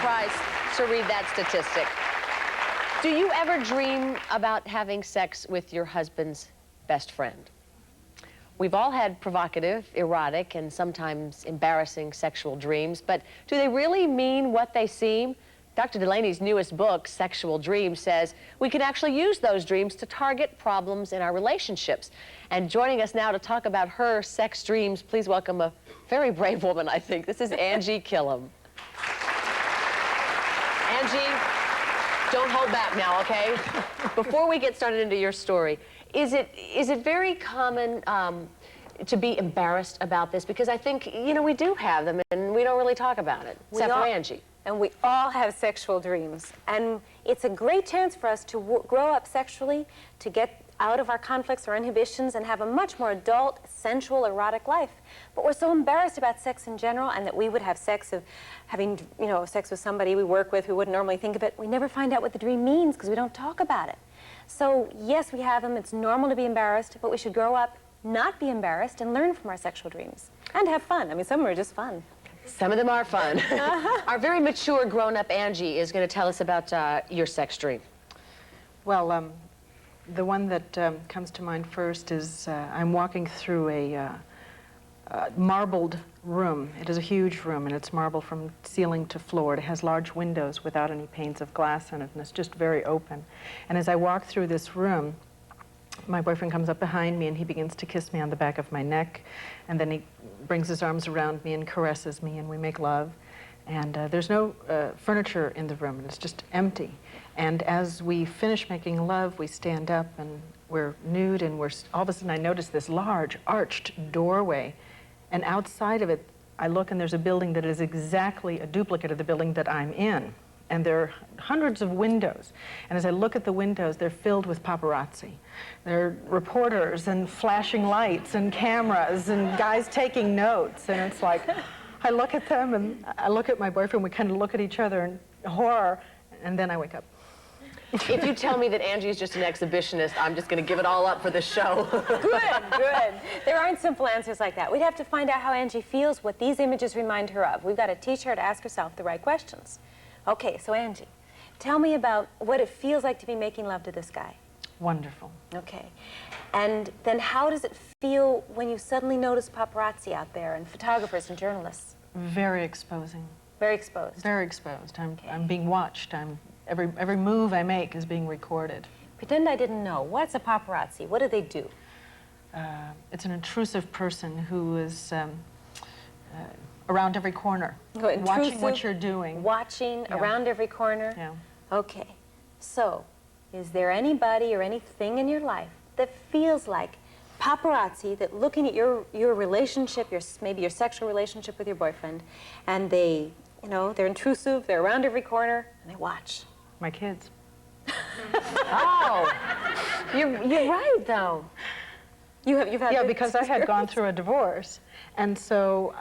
surprised to read that statistic. Do you ever dream about having sex with your husband's best friend? We've all had provocative, erotic, and sometimes embarrassing sexual dreams, but do they really mean what they seem? Dr. Delaney's newest book, Sexual Dreams, says we can actually use those dreams to target problems in our relationships. And joining us now to talk about her sex dreams, please welcome a very brave woman, I think. This is Angie Killam. Angie, don't hold back now, okay? Before we get started into your story, is it very common to be embarrassed about this? Because I think, you know, we do have them and we don't really talk about it, except for Angie. And we all have sexual dreams. And it's a great chance for us to grow up sexually, to get out of our conflicts or inhibitions and have a much more adult, sensual, erotic life. But we're so embarrassed about sex in general, and that we would have sex of having, you know, sex with somebody we work with who wouldn't normally think of it. We never find out what the dream means because we don't talk about it. So yes, we have them. It's normal to be embarrassed, but we should grow up, not be embarrassed, and learn from our sexual dreams. And have fun. I mean, some are just fun. Some of them are fun. Our very mature, grown-up Angie is going to tell us about your sex dream. Well, the one that comes to mind first is I'm walking through a marbled room. It is a huge room, and it's marble from ceiling to floor. It has large windows without any panes of glass in it, and it's just very open. And as I walk through this room, my boyfriend comes up behind me and he begins to kiss me on the back of my neck, and then he brings his arms around me and caresses me, and we make love. And there's no furniture in the room, and it's just empty. And as we finish making love, we stand up and we're nude, and all of a sudden I notice this large arched doorway, and outside of it I look and there's a building that is exactly a duplicate of the building that I'm in. And there are hundreds of windows. And as I look at the windows, they're filled with paparazzi. There are reporters and flashing lights and cameras and guys taking notes. And it's like, I look at them and I look at my boyfriend, we kind of look at each other in horror, and then I wake up. If you tell me that Angie is just an exhibitionist, I'm just going to give it all up for the show. Good, good. There aren't simple answers like that. We'd have to find out how Angie feels, what these images remind her of. We've got to teach her to ask herself the right questions. Okay, so Angie, tell me about what it feels like to be making love to this guy. Wonderful. Okay. And then how does it feel when you suddenly notice paparazzi out there and photographers and journalists? Very exposing. Very exposed. Very exposed. I'm being watched. Every move I make is being recorded. Pretend I didn't know. What's a paparazzi? What do they do? It's an intrusive person who is around every corner, watching what you're doing. Watching around every corner? Yeah. Okay. So, is there anybody or anything in your life that feels like paparazzi, that looking at your relationship, maybe your sexual relationship with your boyfriend, and they, you know, they're intrusive, they're around every corner, and they watch? My kids. Oh, you're right, though. You've had because I had gone through a divorce, and so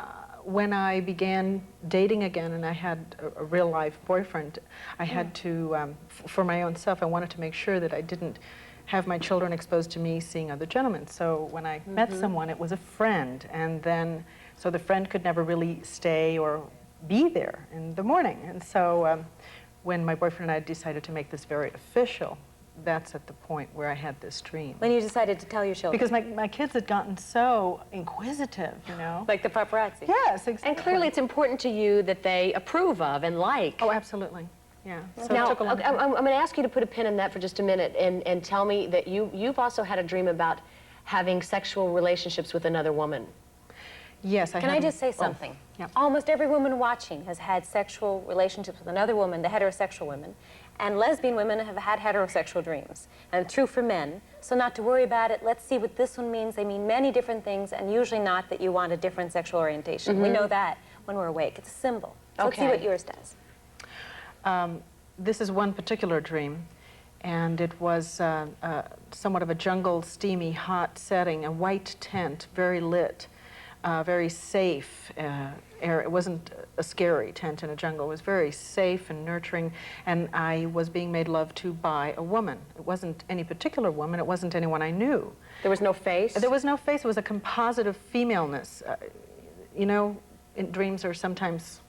when I began dating again and I had a real-life boyfriend, I had to, for my own self, I wanted to make sure that I didn't have my children exposed to me seeing other gentlemen. So when I met someone, it was a friend, and then, so the friend could never really stay or be there in the morning. And so when my boyfriend and I decided to make this very official, that's at the point where I had this dream. When you decided to tell your children? Because my kids had gotten so inquisitive, you know. Like the paparazzi? Yes, exactly. And clearly it's important to you that they approve of and like. Oh, absolutely. Yeah. So now, it took a long time. I'm going to ask you to put a pin in that for just a minute and tell me that you've also had a dream about having sexual relationships with another woman. Yes, I Can I just say something? Yeah. Almost every woman watching has had sexual relationships with another woman, the heterosexual women, and lesbian women have had heterosexual dreams. And true for men, so not to worry about it. Let's see what this one means. They mean many different things, and usually not that you want a different sexual orientation. We know that when we're awake. It's a symbol. So let's see what yours does. This is one particular dream, and it was somewhat of a jungle, steamy, hot setting, a white tent, very lit, very safe area. It wasn't a scary tent in a jungle. It was very safe and nurturing, and I was being made love to by a woman. It wasn't any particular woman. It wasn't anyone I knew. There was no face? There was no face. It was a composite of femaleness. You know, dreams are sometimes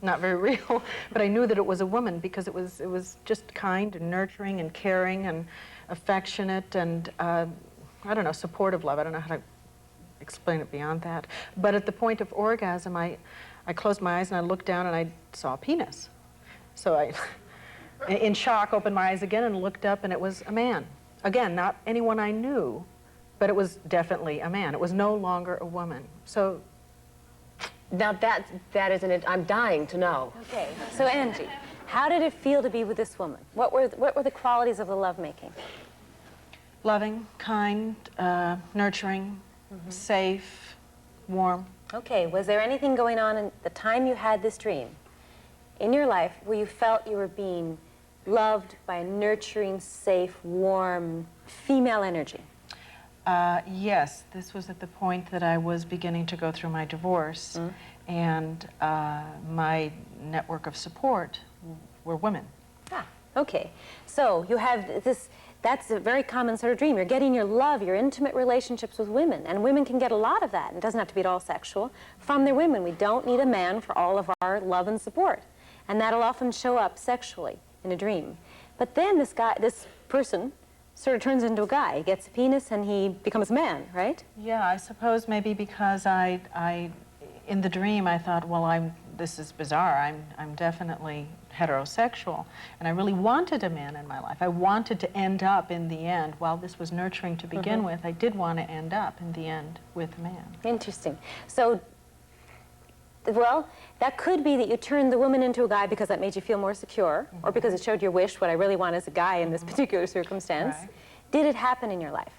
not very real, but I knew that it was a woman because it was just kind and nurturing and caring and affectionate and, I don't know, supportive love. I don't know how to explain it beyond that. But at the point of orgasm, I closed my eyes and I looked down and I saw a penis. So I, in shock, opened my eyes again and looked up and it was a man. Again, not anyone I knew, but it was definitely a man. It was no longer a woman. So Now that isn't it. I'm dying to know. Okay, so Angie, how did it feel to be with this woman? What were the qualities of the lovemaking? loving, kind, nurturing, safe, warm. Okay, was there anything going on in the time you had this dream in your life where you felt you were being loved by a nurturing, safe, warm female energy? Yes, this was at the point that I was beginning to go through my divorce, and my network of support were women. Ah, okay. So you have this, that's a very common sort of dream. You're getting your love, your intimate relationships with women, and women can get a lot of that, and it doesn't have to be at all sexual, from their women. We don't need a man for all of our love and support, and that'll often show up sexually in a dream. But then this person, sort of turns into a guy. He gets a penis and he becomes a man, right? Yeah, I suppose maybe because in the dream I thought, well, this is bizarre. I'm definitely heterosexual, and I really wanted a man in my life. I wanted to end up in the end, while this was nurturing to begin with, I did want to end up in the end with a man. Interesting. So, well, that could be that you turned the woman into a guy because that made you feel more secure, or because it showed your wish, what I really want is a guy in this particular circumstance. Right. Did it happen in your life?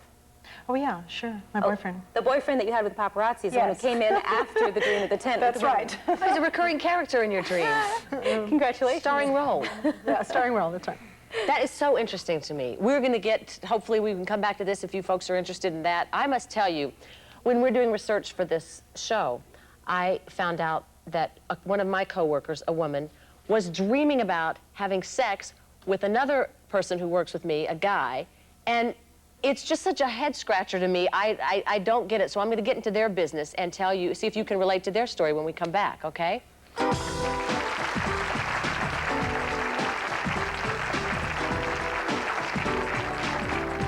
Oh yeah, sure, my boyfriend. The boyfriend that you had with the paparazzi is the one who came in after the dream at the tent. That's right. He's a recurring character in your dreams. Congratulations. Starring role. Yeah, starring role, that's right. That is so interesting to me. We're going to get, hopefully we can come back to this if you folks are interested in that. I must tell you, when we're doing research for this show, I found out that one of my coworkers, a woman, was dreaming about having sex with another person who works with me, a guy, and it's just such a head scratcher to me. I don't get it, so I'm going to get into their business and tell you, see if you can relate to their story when we come back, okay?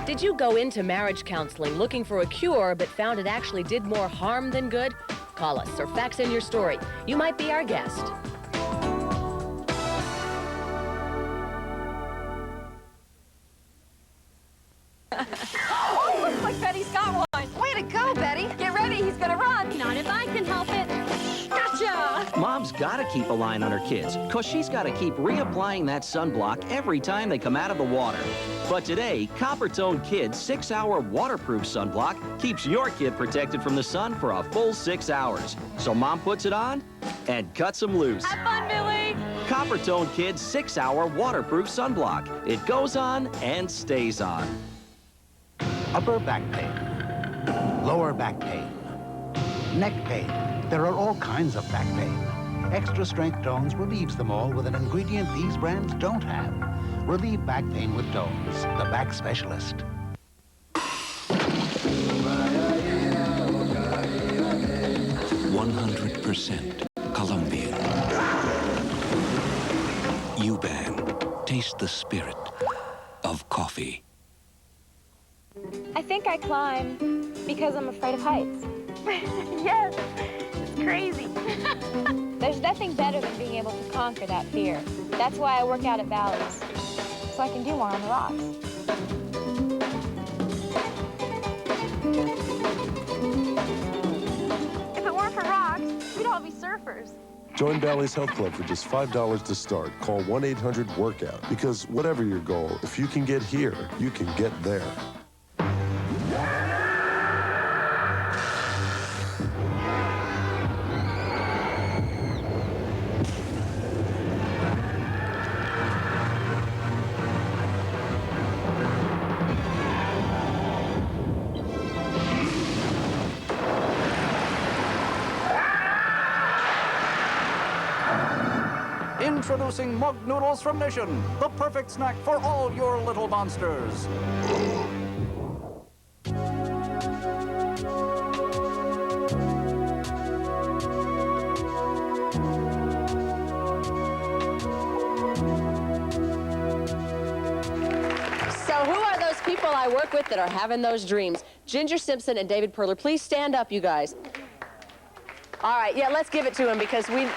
Did you go into marriage counseling looking for a cure but found it actually did more harm than good? Call us or fax in your story. You might be our guest. Oh, looks like Betty's got one. Way to go, Betty. Get ready, he's gonna run. Not if I can help it. Gotcha. Mom's gotta keep a line on her kids, cause she's gotta keep reapplying that sunblock every time they come out of the water. But today, Copper Tone Kid's 6-hour waterproof sunblock keeps your kid protected from the sun for a full 6 hours. So Mom puts it on and cuts them loose. Have fun, Billy. Copper Tone Kid's 6-hour waterproof sunblock. It goes on and stays on. Upper back pain, lower back pain, neck pain. There are all kinds of back pain. Extra Strength Dones relieves them all with an ingredient these brands don't have. Relieve back pain with Dones, the back specialist. 100% Colombian. U-Ban. Taste the spirit of coffee. I think I climb because I'm afraid of heights. Yes, it's crazy. There's nothing better than being able to conquer that fear. That's why I work out at valleys, so I can do more on the rocks. If it weren't for rocks, we'd all be surfers. Join Bally's Health Club for just $5 to start. Call 1-800-WORKOUT. Because whatever your goal, if you can get here, you can get there. Introducing Mug Noodles from Mission, the perfect snack for all your little monsters. work with that are having those dreams. Ginger Simpson and David Perler, please stand up, you guys. All right, yeah, let's give it to him because who knew?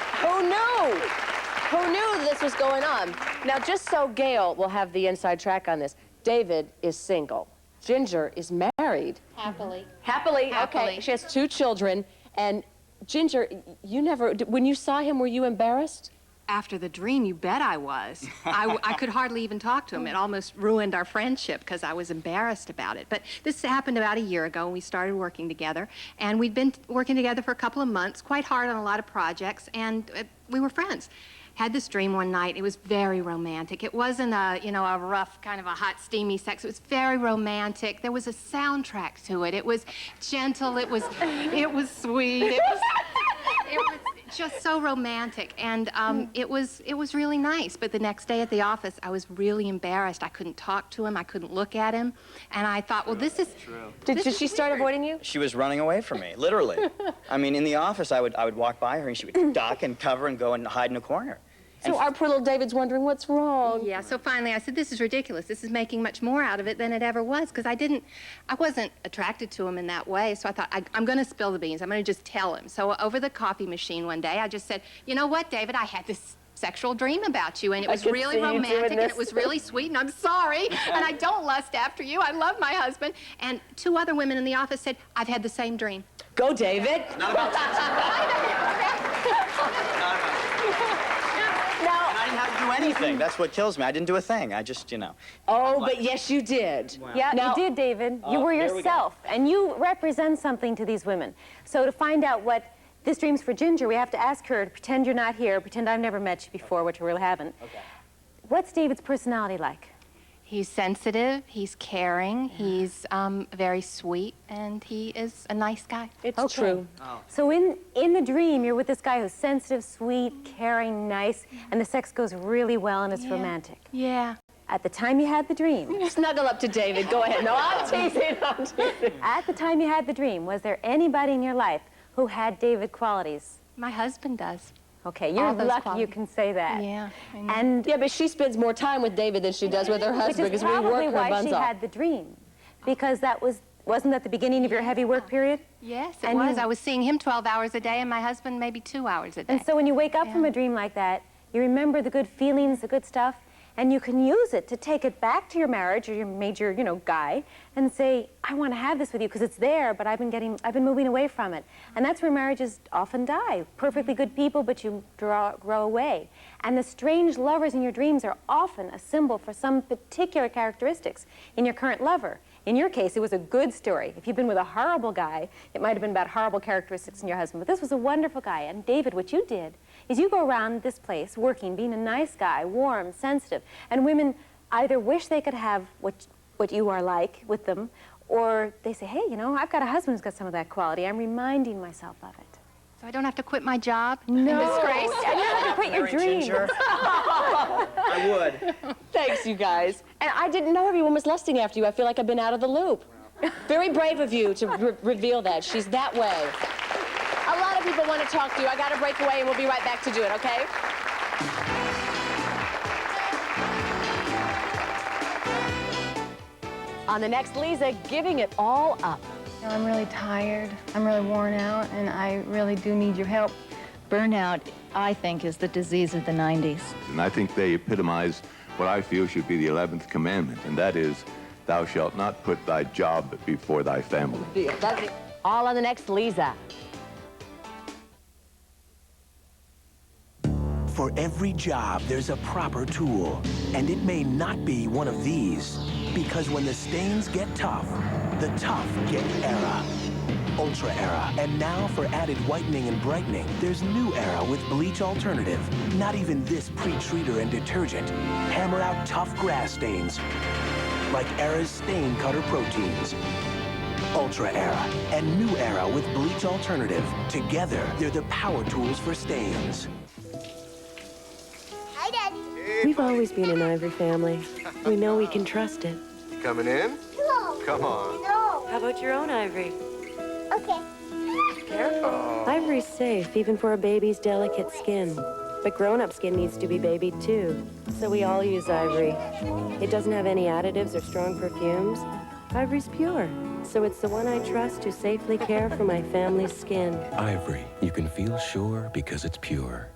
Who knew this was going on? Now, just so Gayle will have the inside track on this, David is single. Ginger is married. Happily. Happily, okay. Happily. She has 2 children. And Ginger, you never, when you saw him, were you embarrassed? After the dream, you bet I was. I could hardly even talk to him. It almost ruined our friendship because I was embarrassed about it. But this happened about a year ago, and we started working together. And we'd been working together for a couple of months, quite hard on a lot of projects, and we were friends. Had this dream one night. It was very romantic. It wasn't a, you know, a rough kind of a hot, steamy sex. It was very romantic. There was a soundtrack to it. It was gentle. It was sweet. It was just so romantic, and it was really nice. But the next day at the office, I was really embarrassed. I couldn't talk to him. I couldn't look at him, and I thought, well, this is true. Did she start avoiding you? She was running away from me, literally. I mean, in the office, I would walk by her, and she would duck and cover and go and hide in a corner. So our poor little David's wondering what's wrong. Yeah, so finally I said, this is ridiculous. This is making much more out of it than it ever was, because I wasn't attracted to him in that way. So I thought, I'm going to spill the beans. I'm going to just tell him. So over the coffee machine one day, I just said, you know what, David, I had this sexual dream about you, and it was really romantic, and it was really sweet, and I'm sorry, and I don't lust after you. I love my husband. And 2 other women in the office said, I've had the same dream. Go, David. Not about I didn't have to do anything. That's what kills me. I didn't do a thing. I just, you know. Oh, but yes, you did. Wow. Yeah, Now, you did, David. You were yourself, and you represent something to these women. So to find out what this dream's for Ginger, we have to ask her to pretend you're not here, pretend I've never met you before, which I really haven't. Okay. What's David's personality like? He's sensitive, he's caring, he's very sweet, and he is a nice guy. It's true. Oh. So in the dream, you're with this guy who's sensitive, sweet, caring, nice, and the sex goes really well and it's romantic. Yeah. At the time you had the dream. Snuggle up to David. Go ahead. No, I'm teasing. I'm teasing. At the time you had the dream, was there anybody in your life who had David qualities? My husband does. Okay, you're All those lucky qualities. you can say that. Yeah, I know. And Yeah, but she spends more time with David than she does with her which husband is because we work probably her why buns she off. had the dream, because wasn't that the beginning of your heavy work period? Yes, it And was. you- I was seeing him 12 hours a day, and my husband maybe 2 hours a day. And so when you wake up from a dream like that, you remember the good feelings, the good stuff, and you can use it to take it back to your marriage or your major, guy, and say, I want to have this with you because it's there, but I've been moving away from it. And that's where marriages often die. Perfectly good people, but you grow away. And the strange lovers in your dreams are often a symbol for some particular characteristics in your current lover. In your case, it was a good story. If you've been with a horrible guy, it might have been about horrible characteristics in your husband. But this was a wonderful guy. And David, what you did is you go around this place working, being a nice guy, warm, sensitive. And women either wish they could have what you are like with them, or they say, hey, I've got a husband who's got some of that quality. I'm reminding myself of it. So I don't have to quit my job? No. In disgrace? And you have to quit your Marry dream. Ginger. I would. Thanks, you guys. And I didn't know everyone was lusting after you. I feel like I've been out of the loop. Very brave of you to reveal that. She's that way. A lot of people want to talk to you. I got to break away, and we'll be right back to do it, okay? On the next, Leeza giving it all up. I'm really tired, I'm really worn out, and I really do need your help. Burnout, I think, is the disease of the 90s. And I think they epitomize what I feel should be the 11th commandment, and that is, thou shalt not put thy job before thy family. That's it. All on the next, Leeza. For every job, there's a proper tool, and it may not be one of these. Because when the stains get tough, the tough get Era. Ultra Era. And now for added whitening and brightening, there's new Era with bleach alternative. Not even this pre-treater and detergent. Hammer out tough grass stains, like Era's Stain Cutter Proteins. Ultra Era and new Era with bleach alternative. Together, they're the power tools for stains. Hi, Daddy. We've always been an Ivory family. We know we can trust it. You coming in? No. Come on. No. How about your own Ivory? Okay. Careful. Ivory's safe, even for a baby's delicate skin. But grown-up skin needs to be babied, too. So we all use Ivory. It doesn't have any additives or strong perfumes. Ivory's pure, so it's the one I trust to safely care for my family's skin. Ivory, you can feel sure because it's pure.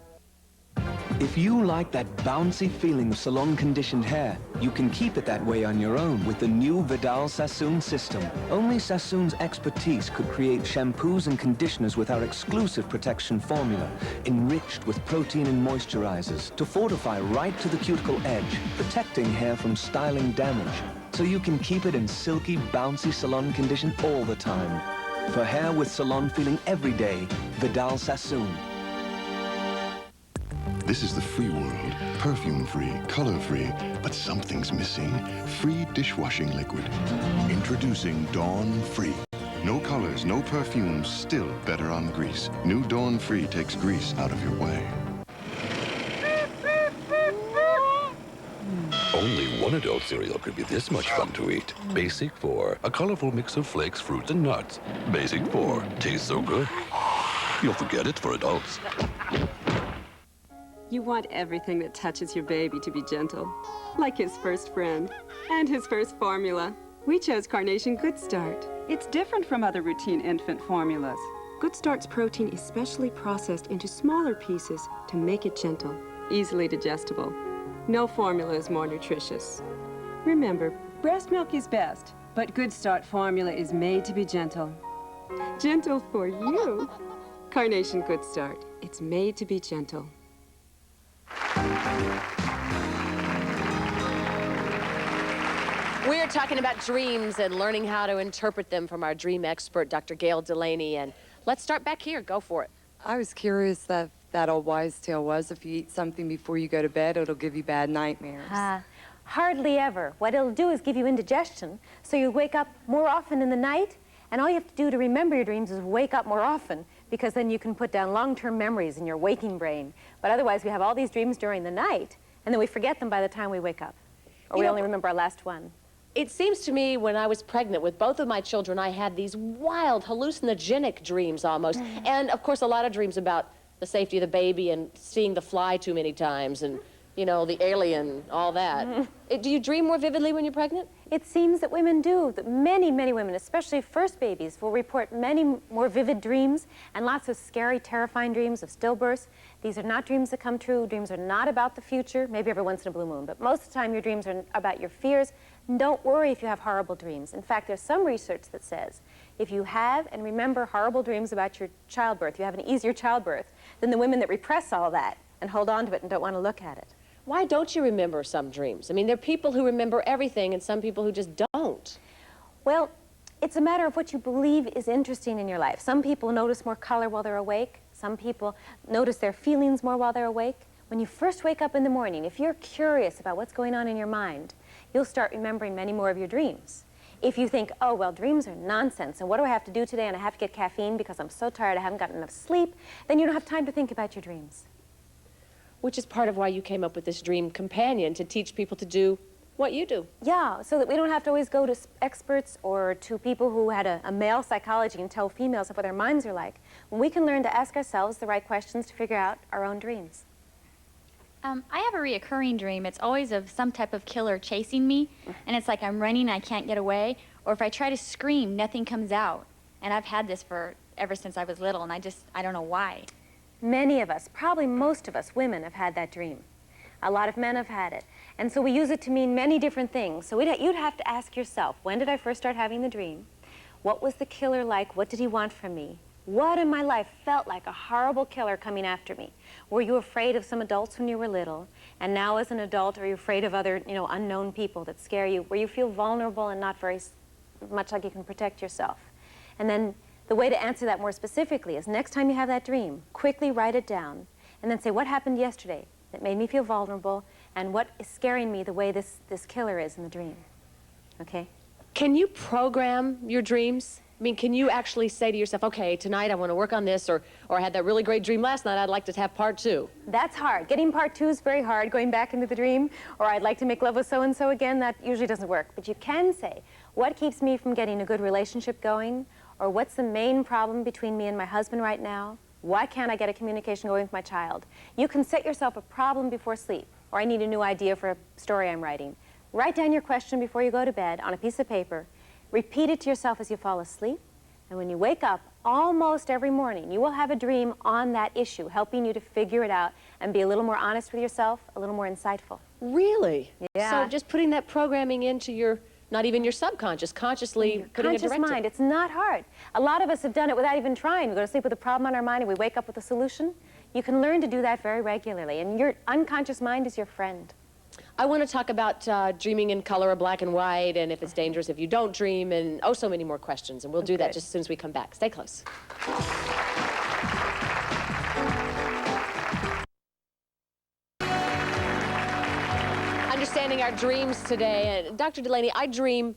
If you like that bouncy feeling of salon-conditioned hair, you can keep it that way on your own with the new Vidal Sassoon system. Only Sassoon's expertise could create shampoos and conditioners with our exclusive protection formula, enriched with protein and moisturizers to fortify right to the cuticle edge, protecting hair from styling damage, so you can keep it in silky, bouncy salon condition all the time. For hair with salon feeling every day, Vidal Sassoon. This is the free world. Perfume-free, color-free, but something's missing. Free dishwashing liquid. Introducing Dawn Free. No colors, no perfumes, still better on grease. New Dawn Free takes grease out of your way. Only one adult cereal could be this much fun to eat. Basic 4, a colorful mix of flakes, fruits, and nuts. Basic 4, tastes so good, you'll forget it's for adults. You want everything that touches your baby to be gentle, like his first friend and his first formula. We chose Carnation Good Start. It's different from other routine infant formulas. Good Start's protein is specially processed into smaller pieces to make it gentle, easily digestible. No formula is more nutritious. Remember, breast milk is best, but Good Start formula is made to be gentle. Gentle for you. Carnation Good Start. It's made to be gentle. We are talking about dreams and learning how to interpret them from our dream expert, Dr. Gayle Delaney. And let's start back here. Go for it. I was curious that old wives' tale was if you eat something before you go to bed, it'll give you bad nightmares. Hardly ever. What it'll do is give you indigestion, so you wake up more often in the night, and all you have to do to remember your dreams is wake up more often, because then you can put down long-term memories in your waking brain. But otherwise, we have all these dreams during the night, and then we forget them by the time we wake up. Or we only remember our last one. It seems to me when I was pregnant with both of my children, I had these wild, hallucinogenic dreams almost. And, of course, a lot of dreams about the safety of the baby and seeing the fly too many times and, you know, the alien, all that. Do you dream more vividly when you're pregnant? It seems that women do. That many, many women, especially first babies, will report many more vivid dreams and lots of scary, terrifying dreams of stillbirths. These are not dreams that come true. Dreams are not about the future, maybe every once in a blue moon, but most of the time your dreams are about your fears. Don't worry if you have horrible dreams. In fact, there's some research that says if you have and remember horrible dreams about your childbirth, you have an easier childbirth than the women that repress all that and hold on to it and don't want to look at it. Why don't you remember some dreams? I mean, there are people who remember everything and some people who just don't. Well, it's a matter of what you believe is interesting in your life. Some people notice more color while they're awake. Some people notice their feelings more while they're awake. When you first wake up in the morning, if you're curious about what's going on in your mind, you'll start remembering many more of your dreams. If you think, oh, well, dreams are nonsense, and what do I have to do today, and I have to get caffeine because I'm so tired I haven't gotten enough sleep, then you don't have time to think about your dreams. Which is part of why you came up with this dream companion, to teach people to do what you do. Yeah, so that we don't have to always go to experts or to people who had a male psychology and tell females what their minds are like. When we can learn to ask ourselves the right questions to figure out our own dreams. I have a reoccurring dream. It's always of some type of killer chasing me, and it's like I'm running, I can't get away, or if I try to scream, nothing comes out. And I've had this ever since I was little, and I don't know why. Many of us, probably most of us women, have had that dream. A lot of men have had it. And so we use it to mean many different things. So you'd have to ask yourself, when did I first start having the dream? What was the killer like? What did he want from me? What in my life felt like a horrible killer coming after me? Were you afraid of some adults when you were little? And now as an adult, are you afraid of other, unknown people that scare you? Where you feel vulnerable and not very much like you can protect yourself? And then the way to answer that more specifically is next time you have that dream, quickly write it down and then say, what happened yesterday that made me feel vulnerable and what is scaring me the way this killer is in the dream? Okay? Can you program your dreams? I mean, can you actually say to yourself, okay, tonight I want to work on this, or I had that really great dream last night, I'd like to have part 2? That's hard. Getting part 2 is very hard, going back into the dream, or I'd like to make love with so-and-so again, that usually doesn't work. But you can say, what keeps me from getting a good relationship going? Or what's the main problem between me and my husband right now? Why can't I get a communication going with my child? You can set yourself a problem before sleep, or I need a new idea for a story I'm writing. Write down your question before you go to bed on a piece of paper. Repeat it to yourself as you fall asleep. And when you wake up, almost every morning, you will have a dream on that issue, helping you to figure it out and be a little more honest with yourself, a little more insightful. Really? Yeah. So just putting that programming into your, not even your subconscious, consciously putting it Conscious mind, it's not hard. A lot of us have done it without even trying. We go to sleep with a problem on our mind and we wake up with a solution. You can learn to do that very regularly, and your unconscious mind is your friend. I want to talk about dreaming in color or black and white, and if it's dangerous if you don't dream, and oh, so many more questions. And we'll do that just as soon as we come back. Stay close. Understanding our dreams today. And Dr. Delaney, I dream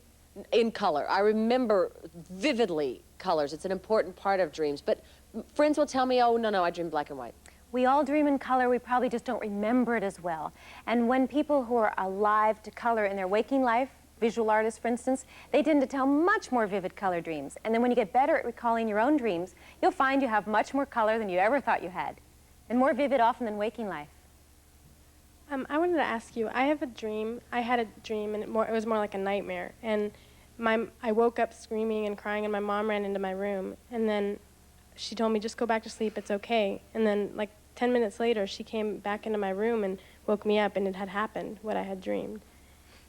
in color. I remember vividly colors. It's an important part of dreams. But friends will tell me, oh, no, I dream black and white. We all dream in color, we probably just don't remember it as well. And when people who are alive to color in their waking life, visual artists for instance, they tend to tell much more vivid color dreams. And then when you get better at recalling your own dreams, you'll find you have much more color than you ever thought you had. And more vivid often than waking life. I wanted to ask you, I had a dream and it was more like a nightmare. And I woke up screaming and crying and my mom ran into my room. And then she told me, just go back to sleep, it's okay. And then like 10 minutes later, she came back into my room and woke me up, and it had happened, what I had dreamed.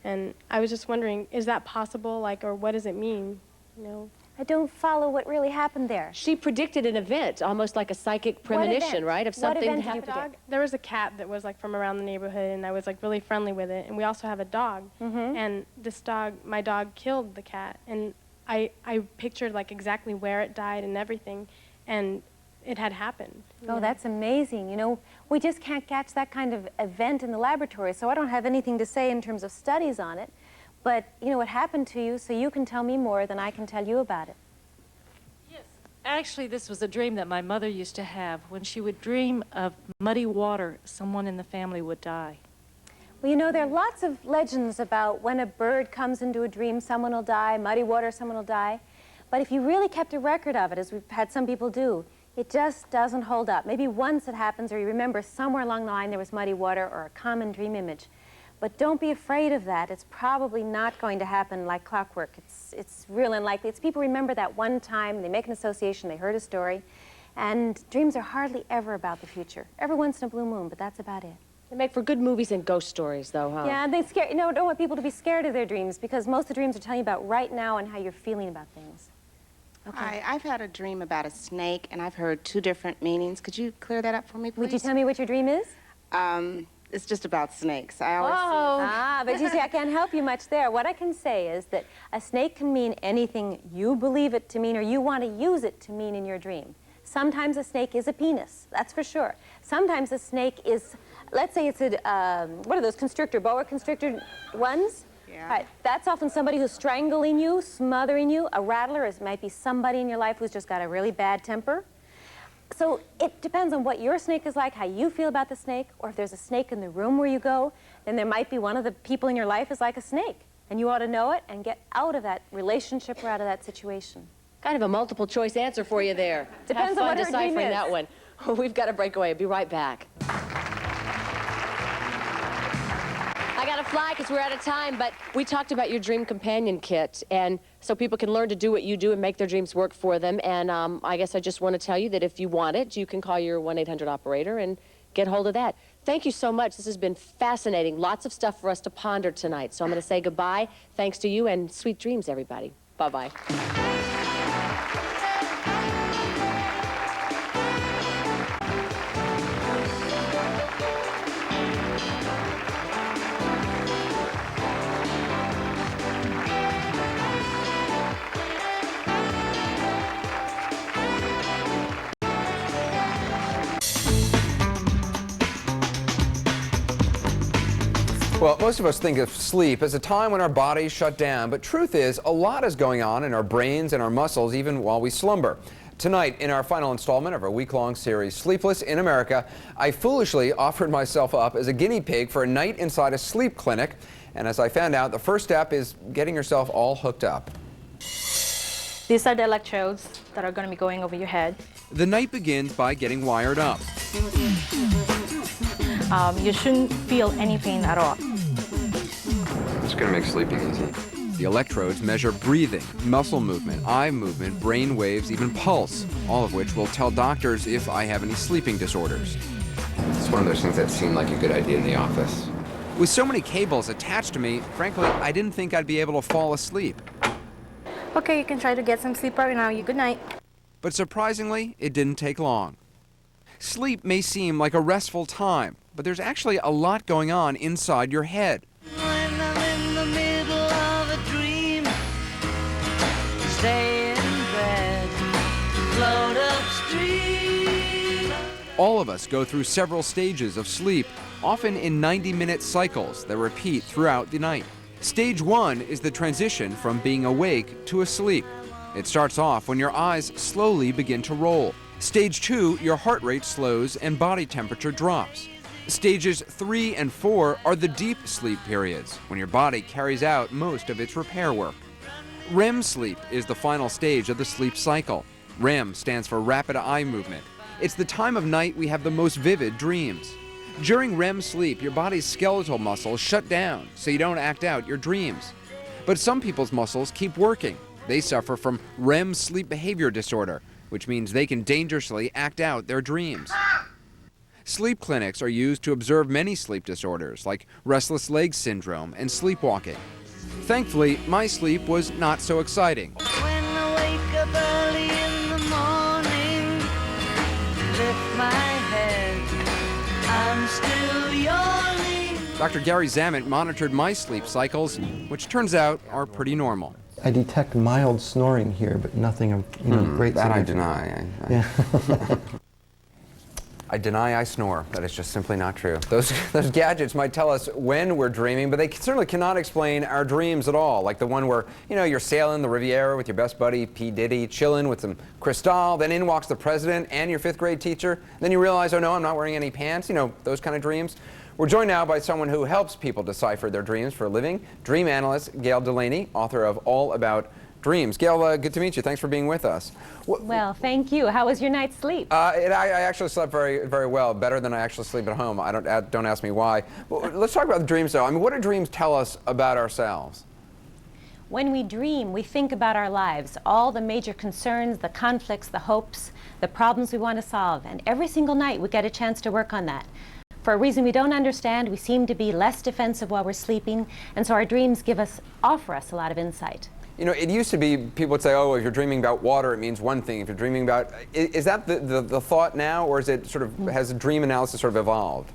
And I was just wondering, is that possible, like, or what does it mean, you know? I don't follow what really happened there. She predicted an event, almost like a psychic premonition, right? Of something happening. There was a cat that was like from around the neighborhood, and I was like really friendly with it. And we also have a dog. And this dog, my dog killed the cat. And I pictured like exactly where it died and everything. And it had happened. Oh, that's amazing. You know, we just can't catch that kind of event in the laboratory, so I don't have anything to say in terms of studies on it. But, you know, it happened to you, so you can tell me more than I can tell you about it. Yes. Actually, this was a dream that my mother used to have. When she would dream of muddy water, someone in the family would die. Well, you know, there are lots of legends about when a bird comes into a dream, someone will die, muddy water, someone will die. But if you really kept a record of it, as we've had some people do, it just doesn't hold up. Maybe once it happens, or you remember somewhere along the line there was muddy water or a common dream image. But don't be afraid of that. It's probably not going to happen like clockwork. It's real unlikely. It's people remember that one time, they make an association, they heard a story, and dreams are hardly ever about the future. Every once in a blue moon, but that's about it. They make for good movies and ghost stories, though, huh? Yeah, they scare, you know, don't want people to be scared of their dreams, because most of the dreams are telling you about right now and how you're feeling about things. Okay. Hi, I've had a dream about a snake, and I've heard two different meanings. Could you clear that up for me, please? Would you tell me what your dream is? It's just about snakes. I always but you see, I can't help you much there. What I can say is that a snake can mean anything you believe it to mean or you want to use it to mean in your dream. Sometimes a snake is a penis, that's for sure. Sometimes a snake is, let's say it's a, what are those, constrictor, boa constrictor ones? Yeah. Right. That's often somebody who's strangling you, smothering you. A rattler might be somebody in your life who's just got a really bad temper. So it depends on what your snake is like, how you feel about the snake, or if there's a snake in the room where you go, then there might be one of the people in your life is like a snake. And you ought to know it and get out of that relationship or out of that situation. Kind of a multiple choice answer for you there. Depends on what her dream is. Deciphering that one. We've got to break away. Be right back. I got to fly because we're out of time, but we talked about your dream companion kit, and so people can learn to do what you do and make their dreams work for them. And I guess I just want to tell you that if you want it, you can call your 1-800 operator and get hold of that. Thank you so much. This has been fascinating. Lots of stuff for us to ponder tonight. So I'm going to say goodbye. Thanks to you, and sweet dreams, everybody. Bye-bye. Well, most of us think of sleep as a time when our bodies shut down, but truth is, a lot is going on in our brains and our muscles even while we slumber. Tonight, in our final installment of our week-long series, Sleepless in America, I foolishly offered myself up as a guinea pig for a night inside a sleep clinic, and as I found out, the first step is getting yourself all hooked up. These are the electrodes that are going to be going over your head. The night begins by getting wired up. You shouldn't feel any pain at all. It's going to make sleeping easy. The electrodes measure breathing, muscle movement, eye movement, brain waves, even pulse, all of which will tell doctors if I have any sleeping disorders. It's one of those things that seemed like a good idea in the office. With so many cables attached to me, frankly, I didn't think I'd be able to fall asleep. Okay, you can try to get some sleep right now. Good night. But surprisingly, it didn't take long. Sleep may seem like a restful time, but there's actually a lot going on inside your head. When I'm in the middle of a dream, stay in bed, float upstream. All of us go through several stages of sleep, often in 90-minute cycles that repeat throughout the night. Stage 1 is the transition from being awake to asleep. It starts off when your eyes slowly begin to roll. Stage 2, your heart rate slows and body temperature drops. Stages 3 and 4 are the deep sleep periods, when your body carries out most of its repair work. REM sleep is the final stage of the sleep cycle. REM stands for rapid eye movement. It's the time of night we have the most vivid dreams. During REM sleep, your body's skeletal muscles shut down so you don't act out your dreams. But some people's muscles keep working. They suffer from REM sleep behavior disorder, which means they can dangerously act out their dreams. Sleep clinics are used to observe many sleep disorders like restless leg syndrome and sleepwalking. Thankfully, my sleep was not so exciting. When I wake up early in the morning, lift my head, I'm still yawning. Dr. Gary Zammit monitored my sleep cycles, which turns out are pretty normal. I detect mild snoring here, but nothing of great that I significance. deny. Yeah. I deny I snore. That is just simply not true. Those gadgets might tell us when we're dreaming, but they certainly cannot explain our dreams at all. Like the one where, you're sailing the Riviera with your best buddy, P. Diddy, chilling with some Cristal, then in walks the president and your 5th grade teacher. Then you realize, oh no, I'm not wearing any pants. Those kind of dreams. We're joined now by someone who helps people decipher their dreams for a living, dream analyst Gayle Delaney, author of All About Dreams. Gayle, good to meet you. Thanks for being with us. Well, thank you. How was your night's sleep? I actually slept very, very well, better than I actually sleep at home. Don't ask me why. Well, let's talk about the dreams, though. What do dreams tell us about ourselves? When we dream, we think about our lives, all the major concerns, the conflicts, the hopes, the problems we want to solve, and every single night we get a chance to work on that. For a reason we don't understand, we seem to be less defensive while we're sleeping, and so our dreams offer us a lot of insight. It used to be people would say, oh, if you're dreaming about water, it means one thing. If you're dreaming about, is that the thought now, or is it has dream analysis sort of evolved?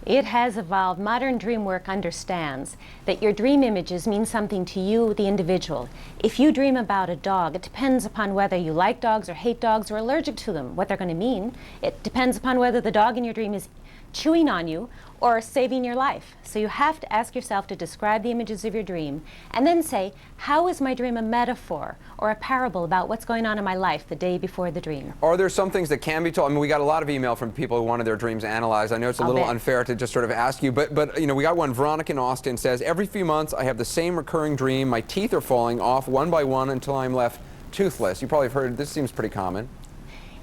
It has evolved. Modern dream work understands that your dream images mean something to you, the individual. If you dream about a dog, it depends upon whether you like dogs or hate dogs or allergic to them, what they're going to mean. It depends upon whether the dog in your dream is chewing on you or saving your life. So you have to ask yourself to describe the images of your dream and then say, how is my dream a metaphor or a parable about what's going on in my life the day before the dream? Are there some things that can be told? We got a lot of email from people who wanted their dreams analyzed. I know it's a little unfair to just sort of ask you, but we got one. Veronica in Austin says, every few months I have the same recurring dream. My teeth are falling off one by one until I'm left toothless. You probably have heard, this seems pretty common.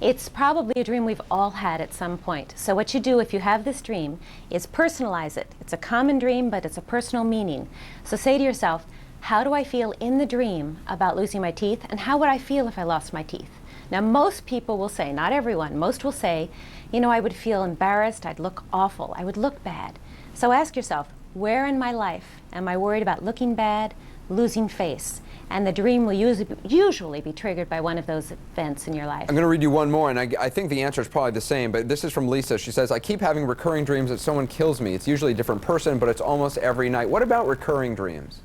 It's probably a dream we've all had at some point. So what you do if you have this dream is personalize it. It's a common dream, but it's a personal meaning. So say to yourself, how do I feel in the dream about losing my teeth, and how would I feel if I lost my teeth? Now most people will say, not everyone, most will say, I would feel embarrassed, I'd look awful, I would look bad. So ask yourself, where in my life am I worried about looking bad, losing face? And the dream will usually be triggered by one of those events in your life. I'm going to read you one more, and I think the answer is probably the same, but this is from Leeza. She says, I keep having recurring dreams that someone kills me. It's usually a different person, but it's almost every night. What about recurring dreams?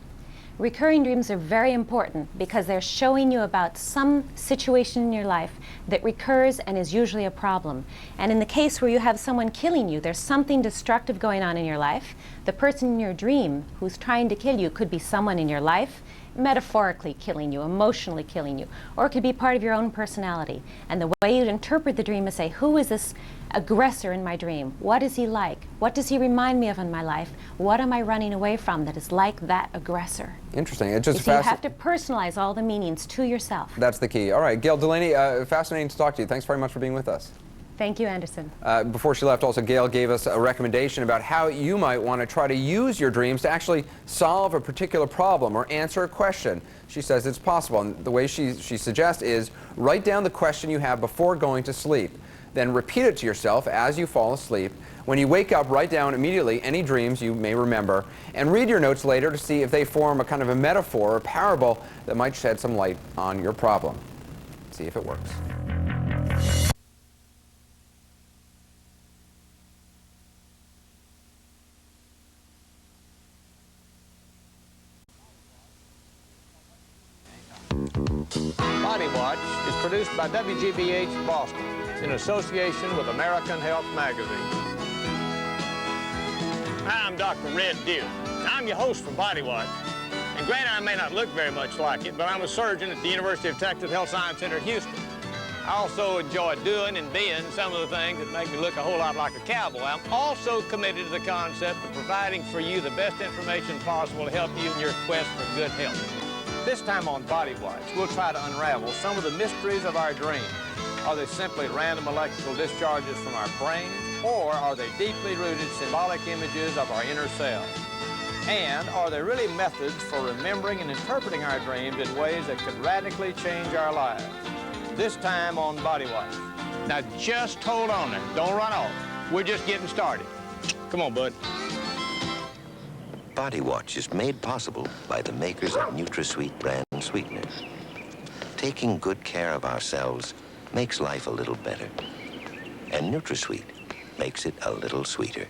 Recurring dreams are very important because they're showing you about some situation in your life that recurs and is usually a problem. And in the case where you have someone killing you, there's something destructive going on in your life. The person in your dream who's trying to kill you could be someone in your life, metaphorically killing you, emotionally killing you, or it could be part of your own personality. And the way you'd interpret the dream is say, who is this aggressor in my dream? What is he like? What does he remind me of in my life? What am I running away from that is like that aggressor? Interesting. It's just so you have to personalize all the meanings to yourself. That's the key. All right, Gayle Delaney, fascinating to talk to you. Thanks very much for being with us. Thank you, Anderson. Before she left, also, Gayle gave us a recommendation about how you might want to try to use your dreams to actually solve a particular problem or answer a question. She says it's possible, and the way she suggests is write down the question you have before going to sleep. Then repeat it to yourself as you fall asleep. When you wake up, write down immediately any dreams you may remember, and read your notes later to see if they form a kind of a metaphor or parable that might shed some light on your problem. See if it works. Body Watch is produced by WGBH Boston in association with American Health Magazine. Hi, I'm Dr. Red Deer. I'm your host for Body Watch. And granted, I may not look very much like it, but I'm a surgeon at the University of Texas Health Science Center, Houston. I also enjoy doing and being some of the things that make me look a whole lot like a cowboy. I'm also committed to the concept of providing for you the best information possible to help you in your quest for good health. This time on Body Watch, we'll try to unravel some of the mysteries of our dreams. Are they simply random electrical discharges from our brains, or are they deeply rooted symbolic images of our inner self? And are there really methods for remembering and interpreting our dreams in ways that could radically change our lives? This time on Body Watch. Now just hold on there. Don't run off. We're just getting started. Come on, bud. Body Watch is made possible by the makers of NutraSweet brand sweeteners. Taking good care of ourselves makes life a little better. And NutraSweet makes it a little sweeter.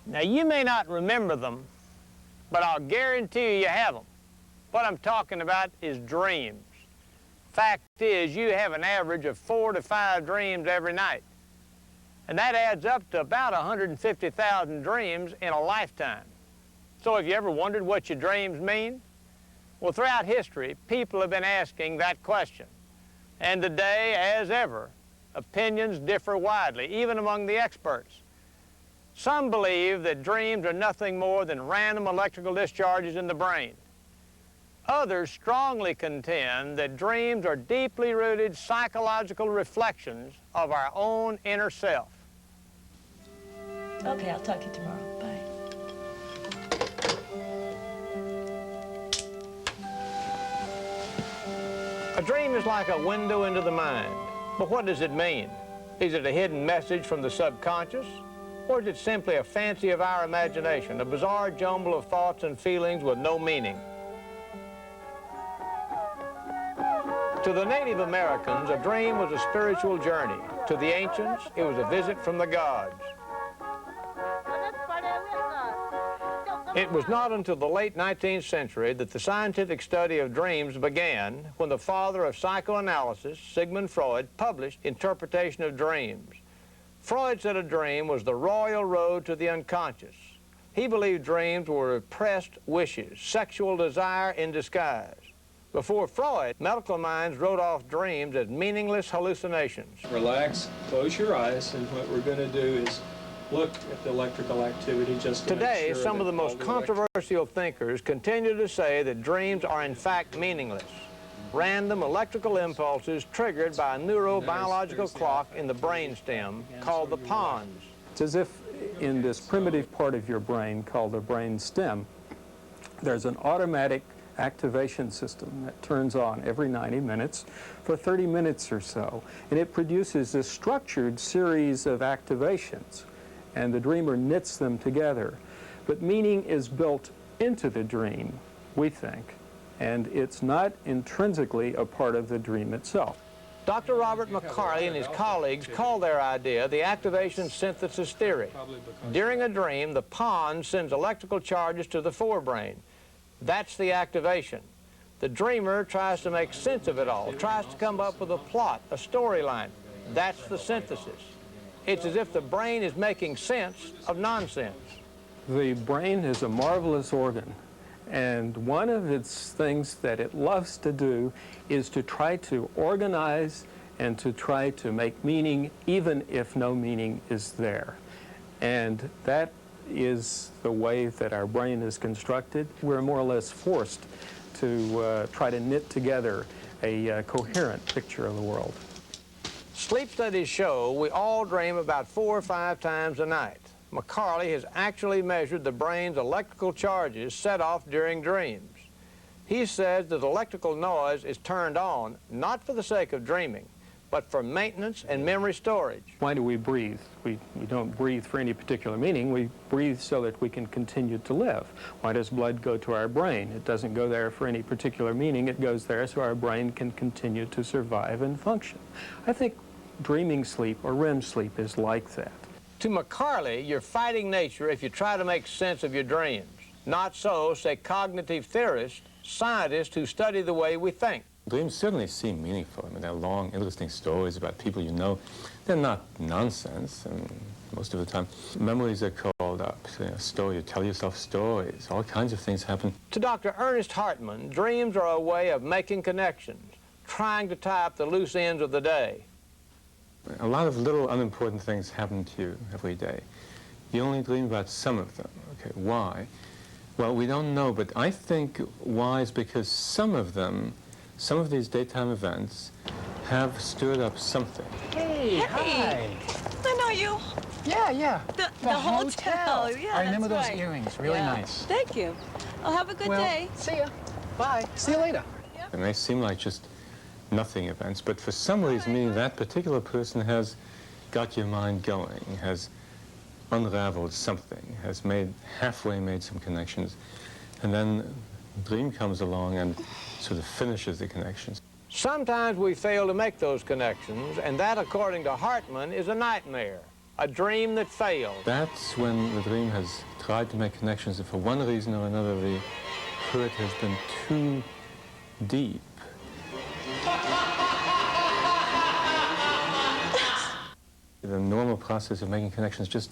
Now, you may not remember them, but I'll guarantee you have them. What I'm talking about is dreams. Fact is, you have an average of 4 to 5 dreams every night. And that adds up to about 150,000 dreams in a lifetime. So have you ever wondered what your dreams mean? Well, throughout history, people have been asking that question. And today, as ever, opinions differ widely, even among the experts. Some believe that dreams are nothing more than random electrical discharges in the brain. Others strongly contend that dreams are deeply rooted psychological reflections of our own inner self. Okay, I'll talk to you tomorrow. Bye. A dream is like a window into the mind. But what does it mean? Is it a hidden message from the subconscious? Or is it simply a fancy of our imagination, a bizarre jumble of thoughts and feelings with no meaning? To the Native Americans, a dream was a spiritual journey. To the ancients, it was a visit from the gods. It was not until the late 19th century that the scientific study of dreams began, when the father of psychoanalysis, Sigmund Freud, published Interpretation of Dreams. Freud said a dream was the royal road to the unconscious. He believed dreams were repressed wishes, sexual desire in disguise. Before Freud, medical minds wrote off dreams as meaningless hallucinations. Relax, close your eyes, and what we're going to do is look at the electrical activity just to Today, make sure some of the most controversial thinkers continue to say that dreams are in fact meaningless. Random electrical impulses triggered by a neurobiological clock in the brainstem called the pons. It's as if in this primitive part of your brain called the brain stem, there's an automatic activation system that turns on every 90 minutes for 30 minutes or so. And it produces a structured series of activations, and the dreamer knits them together. But meaning is built into the dream, we think, and it's not intrinsically a part of the dream itself. Dr. Robert McCarley and his colleagues call their idea the activation synthesis theory. During a dream, the pons sends electrical charges to the forebrain. That's the activation. The dreamer tries to make sense of it all, tries to come up with a plot, a storyline. That's the synthesis. It's as if the brain is making sense of nonsense. The brain is a marvelous organ, and one of its things that it loves to do is to try to organize and to try to make meaning even if no meaning is there. And that is the way that our brain is constructed. We're more or less forced to try to knit together a coherent picture of the world. Sleep studies show we all dream about 4 or 5 times a night. McCarley has actually measured the brain's electrical charges set off during dreams. He says that electrical noise is turned on not for the sake of dreaming, but for maintenance and memory storage. Why do we breathe? We don't breathe for any particular meaning. We breathe so that we can continue to live. Why does blood go to our brain? It doesn't go there for any particular meaning. It goes there so our brain can continue to survive and function. I think dreaming sleep or REM sleep is like that. To McCarley, you're fighting nature if you try to make sense of your dreams. Not so, say cognitive theorists, scientists who study the way we think. Dreams certainly seem meaningful. I mean, they're long, interesting stories about people you know. They're not nonsense, and most of the time. Memories are called up. You tell yourself stories. All kinds of things happen. To Dr. Ernest Hartman, dreams are a way of making connections, trying to tie up the loose ends of the day. A lot of little unimportant things happen to you every day. You only dream about some of them. Okay, why? Well, we don't know, but I think why is because some of these daytime events have stirred up something. Hey, hi. I know you. Yeah. The hotel. Yeah, I remember that's those right. earrings. Really nice. Thank you. I'll have a good day. See ya. Bye. See you later. And they seem like just nothing events, but for some reason, meaning that particular person has got your mind going, has unraveled something, has halfway made some connections, and then the dream comes along and sort of finishes the connections. Sometimes we fail to make those connections, and that, according to Hartman, is a nightmare, a dream that failed. That's when the dream has tried to make connections, and for one reason or another, the hurt has been too deep. The normal process of making connections just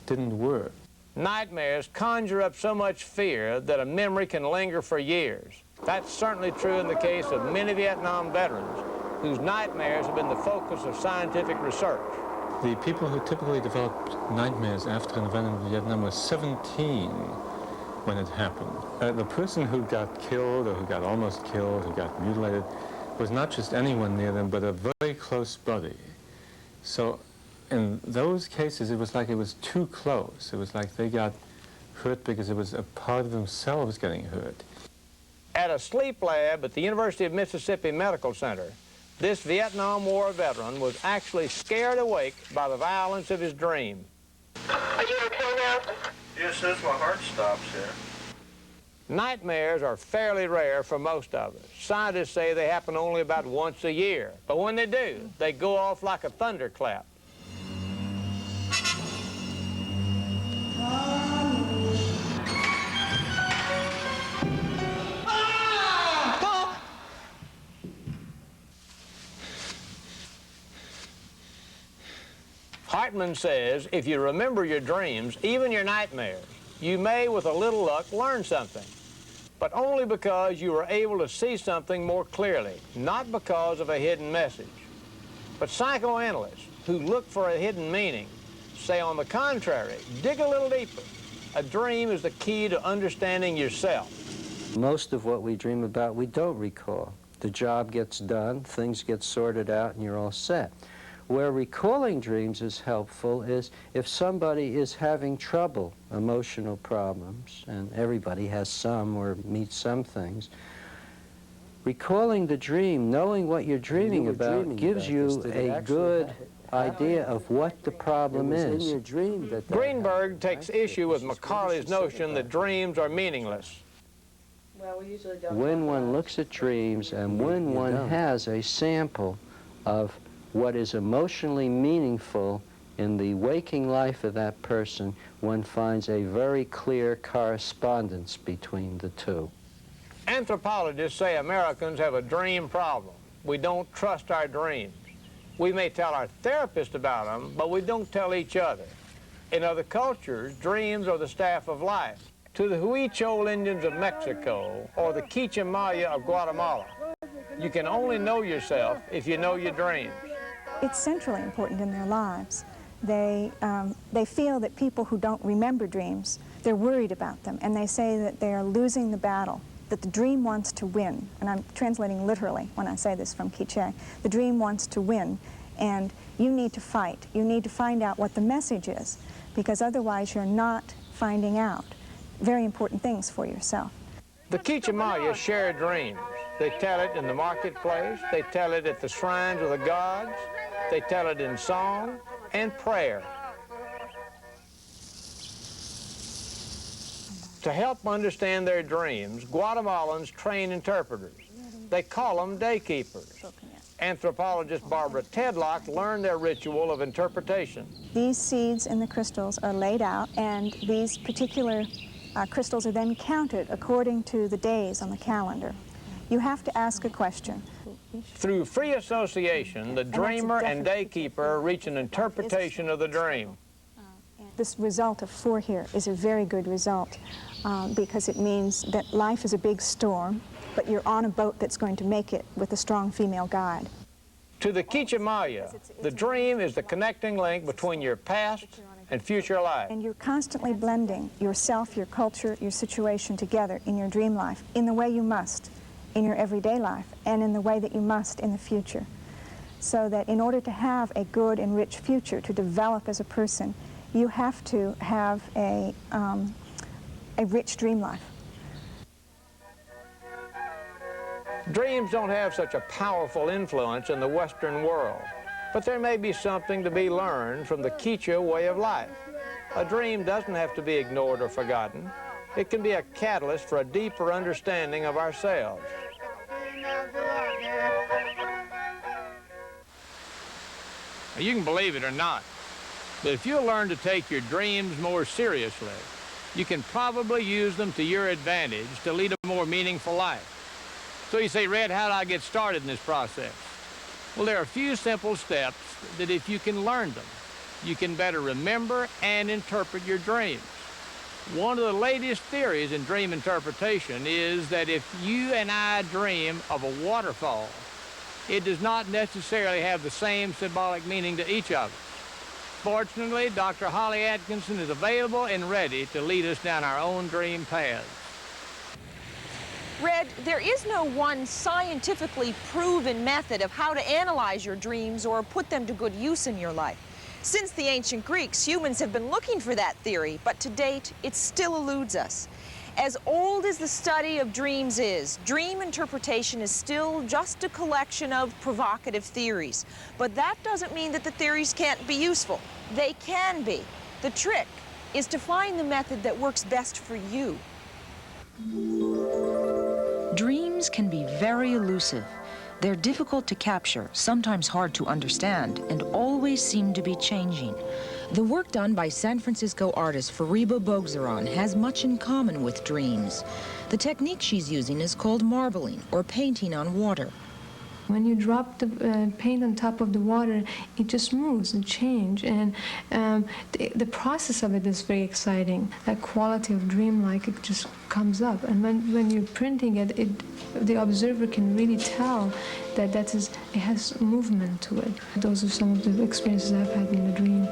didn't work. Nightmares conjure up so much fear that a memory can linger for years. That's certainly true in the case of many Vietnam veterans whose nightmares have been the focus of scientific research. The people who typically developed nightmares after an event in Vietnam were 17 when it happened. The person who got killed or who got almost killed, who got mutilated, was not just anyone near them, but a very close buddy. So in those cases, it was like it was too close. It was like they got hurt because it was a part of themselves getting hurt. At a sleep lab at the University of Mississippi Medical Center, this Vietnam War veteran was actually scared awake by the violence of his dream. Are you okay now? Yes, since my heart stops here. Nightmares are fairly rare for most of us. Scientists say they happen only about once a year. But when they do, they go off like a thunderclap. Hartman says if you remember your dreams, even your nightmares, you may, with a little luck, learn something. But only because you were able to see something more clearly, not because of a hidden message. But psychoanalysts who look for a hidden meaning say, on the contrary, dig a little deeper. A dream is the key to understanding yourself. Most of what we dream about, we don't recall. The job gets done, things get sorted out, and you're all set. Where recalling dreams is helpful is if somebody is having trouble, emotional problems, and everybody has some or meets some things. Recalling the dream, knowing what you're dreaming about, gives you a good idea of what the problem is. Greenberg takes issue with McCarley's notion that dreams are meaningless. Well, we usually don't. When one looks at dreams and when one has a sample of what is emotionally meaningful in the waking life of that person, one finds a very clear correspondence between the two. Anthropologists say Americans have a dream problem. We don't trust our dreams. We may tell our therapist about them, but we don't tell each other. In other cultures, dreams are the staff of life. To the Huichol Indians of Mexico or the Quiche Maya of Guatemala, you can only know yourself if you know your dreams. It's centrally important in their lives. They feel that people who don't remember dreams, they're worried about them, and they say that they are losing the battle, that the dream wants to win. And I'm translating literally when I say this from Quiche. The dream wants to win, and you need to fight. You need to find out what the message is, because otherwise you're not finding out very important things for yourself. The Quiche Maya share dreams. They tell it in the marketplace, they tell it at the shrines of the gods, they tell it in song and prayer. To help understand their dreams, Guatemalans train interpreters. They call them daykeepers. Anthropologist Barbara Tedlock learned their ritual of interpretation. These seeds in the crystals are laid out, and these particular crystals are then counted according to the days on the calendar. You have to ask a question. Through free association, the dreamer and daykeeper reach an interpretation of the dream. This result of 4 here is a very good result because it means that life is a big storm, but you're on a boat that's going to make it with a strong female guide. To the Quiche Maya, the dream is the connecting link between your past and future life. And you're constantly blending yourself, your culture, your situation together in your dream life in the way you must in your everyday life and in the way that you must in the future. So that in order to have a good and rich future, to develop as a person, you have to have a rich dream life. Dreams don't have such a powerful influence in the Western world, but there may be something to be learned from the Quiche way of life. A dream doesn't have to be ignored or forgotten. It can be a catalyst for a deeper understanding of ourselves. Now, you can believe it or not, but if you'll learn to take your dreams more seriously, you can probably use them to your advantage to lead a more meaningful life. So you say, Red, how do I get started in this process? Well, there are a few simple steps that if you can learn them, you can better remember and interpret your dreams. One of the latest theories in dream interpretation is that if you and I dream of a waterfall, it does not necessarily have the same symbolic meaning to each of us. Fortunately, Dr. Holly Atkinson is available and ready to lead us down our own dream paths. Red, there is no one scientifically proven method of how to analyze your dreams or put them to good use in your life. Since the ancient Greeks, humans have been looking for that theory, but to date, it still eludes us. As old as the study of dreams is, dream interpretation is still just a collection of provocative theories. But that doesn't mean that the theories can't be useful. They can be. The trick is to find the method that works best for you. Dreams can be very elusive. They're difficult to capture, sometimes hard to understand, and always seem to be changing. The work done by San Francisco artist Fariba Bogzaran has much in common with dreams. The technique she's using is called marbling, or painting on water. When you drop the paint on top of the water, it just moves and changes. And the process of it is very exciting. That quality of dreamlike, it just comes up. And when you're printing it, the observer can really tell that it has movement to it. Those are some of the experiences I've had in the dream.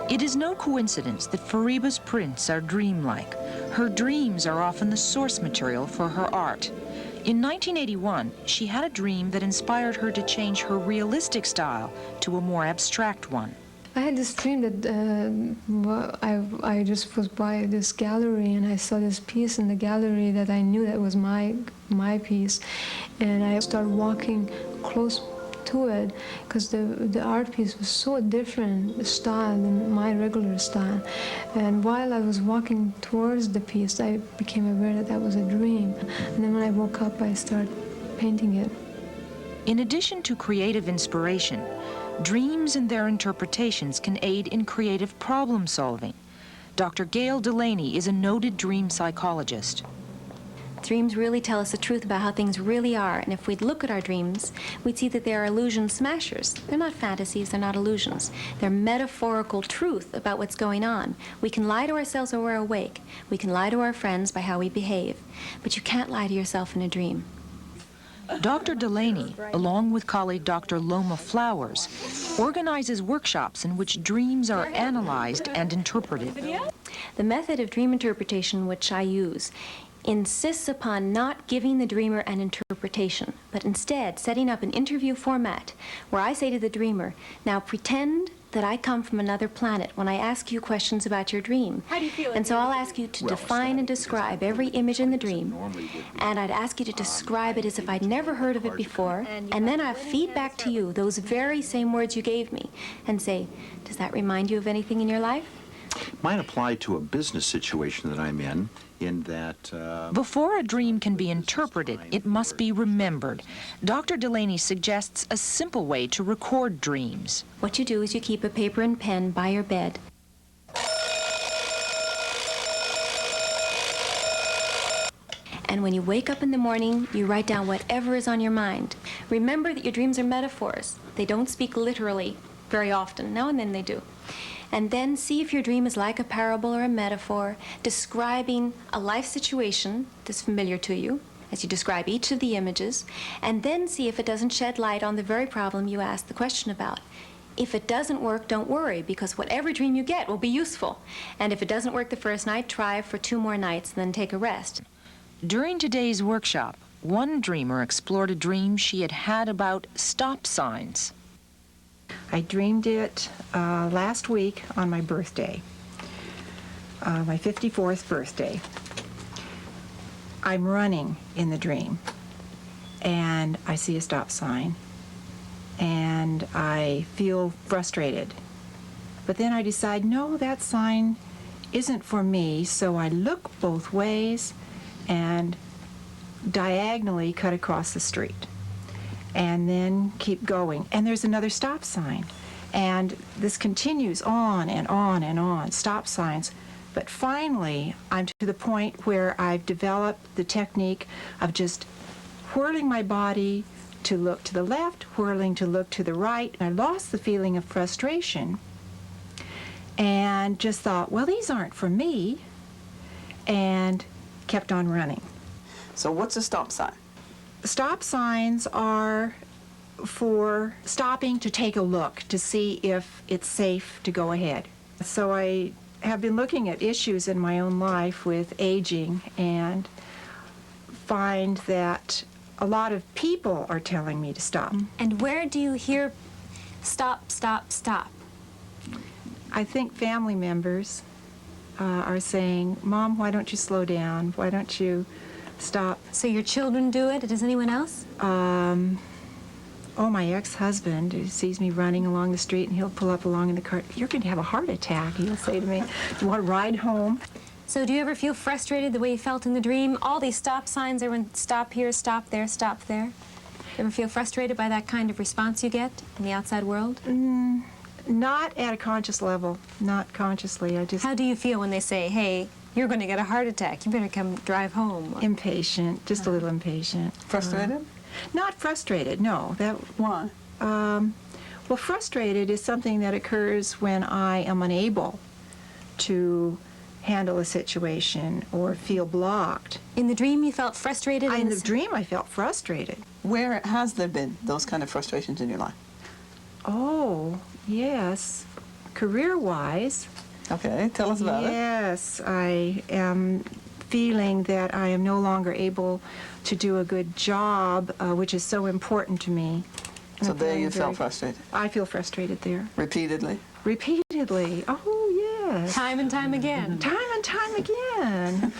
It is no coincidence that Fariba's prints are dreamlike. Her dreams are often the source material for her art. In 1981, she had a dream that inspired her to change her realistic style to a more abstract one. I had this dream that I just was by this gallery and I saw this piece in the gallery that I knew that was my piece, and I started walking close to it because the art piece was so different style than my regular style. And while I was walking towards the piece, I became aware that was a dream. And then when I woke up, I started painting it. In addition to creative inspiration, dreams and their interpretations can aid in creative problem solving. Dr. Gayle Delaney is a noted dream psychologist. Dreams really tell us the truth about how things really are, and if we'd look at our dreams, we'd see that they are illusion smashers. They're not fantasies, they're not illusions. They're metaphorical truth about what's going on. We can lie to ourselves when we're awake. We can lie to our friends by how we behave. But you can't lie to yourself in a dream. Dr. Delaney, along with colleague Dr. Loma Flowers, organizes workshops in which dreams are analyzed and interpreted. The method of dream interpretation which I use insists upon not giving the dreamer an interpretation, but instead setting up an interview format where I say to the dreamer, now pretend that I come from another planet when I ask you questions about your dream. How do you feel? And so I'll ask you to define and describe every image in the dream, and I'd ask you to describe it as if I'd never heard of it before, and then I'd feed back to you those very same words you gave me and say, does that remind you of anything in your life? Might apply to a business situation that I'm in that... Before a dream can be interpreted, it must be remembered. Dr. Delaney suggests a simple way to record dreams. What you do is you keep a paper and pen by your bed. And when you wake up in the morning, you write down whatever is on your mind. Remember that your dreams are metaphors. They don't speak literally very often. Now and then they do. And then see if your dream is like a parable or a metaphor, describing a life situation that's familiar to you, as you describe each of the images, and then see if it doesn't shed light on the very problem you asked the question about. If it doesn't work, don't worry, because whatever dream you get will be useful. And if it doesn't work the first night, try for 2 more nights, then take a rest. During today's workshop, one dreamer explored a dream she had had about stop signs. I dreamed it last week on my birthday, my 54th birthday. I'm running in the dream, and I see a stop sign, and I feel frustrated. But then I decide, no, that sign isn't for me, so I look both ways and diagonally cut across the street. And then keep going. And there's another stop sign. And this continues on and on and on, stop signs. But finally, I'm to the point where I've developed the technique of just whirling my body to look to the left, whirling to look to the right. I lost the feeling of frustration and just thought, well, these aren't for me, and kept on running. So what's a stop sign? Stop signs are for stopping to take a look to see if it's safe to go ahead. So I have been looking at issues in my own life with aging and find that a lot of people are telling me to stop. And where do you hear stop, stop, stop? I think family members are saying, Mom, why don't you slow down? Why don't you stop? So your children do it? Does anyone else? Oh, my ex-husband, who sees me running along the street, and he'll pull up along in the car. You're going to have a heart attack, he'll say to me. Do you want to ride home? So do you ever feel frustrated the way you felt in the dream? All these stop signs are when stop here, stop there, stop there. You ever feel frustrated by that kind of response you get in the outside world? Not at a conscious level, not consciously. I just... How do you feel when they say, hey, you're going to get a heart attack, you better come drive home? Impatient, just a little impatient. Frustrated? Not frustrated, no. Why? Well, frustrated is something that occurs when I am unable to handle a situation or feel blocked. In the dream you felt frustrated? In the dream I felt frustrated. Where has there been those kind of frustrations in your life? Oh, yes. Career-wise. Okay, tell us about it. Yes, I am feeling that I am no longer able to do a good job, which is so important to me. So there you felt frustrated? I feel frustrated there. Repeatedly? Repeatedly. Oh, yes. Time and time again. Time and time again.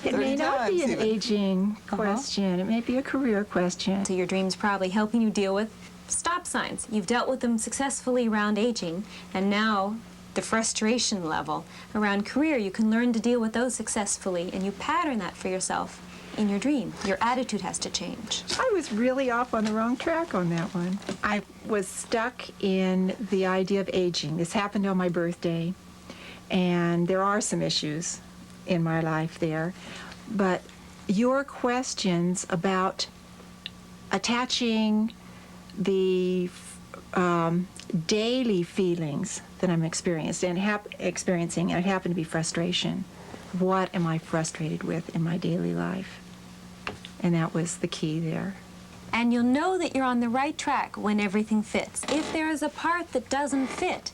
It may not be an aging question. It may be a career question. So your dream's probably helping you deal with stop signs. You've dealt with them successfully around aging, and now the frustration level around career, you can learn to deal with those successfully, and you pattern that for yourself in your dream. Your attitude has to change. I was really off on the wrong track on that one. I was stuck in the idea of aging. This happened on my birthday, and there are some issues in my life there, but your questions about attaching the daily feelings that I'm experiencing, and it happened to be frustration. What am I frustrated with in my daily life? And that was the key there. And you'll know that you're on the right track when everything fits. If there is a part that doesn't fit,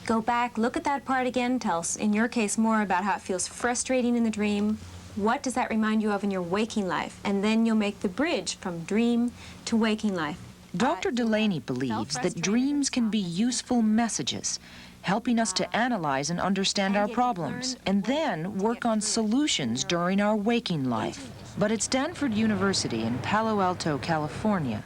go back, look at that part again, tell us, in your case, more about how it feels frustrating in the dream. What does that remind you of in your waking life? And then you'll make the bridge from dream to waking life. Dr. Delaney believes that dreams can be useful messages, helping us to analyze and understand our problems, and then work on solutions during our waking life. But at Stanford University in Palo Alto, California,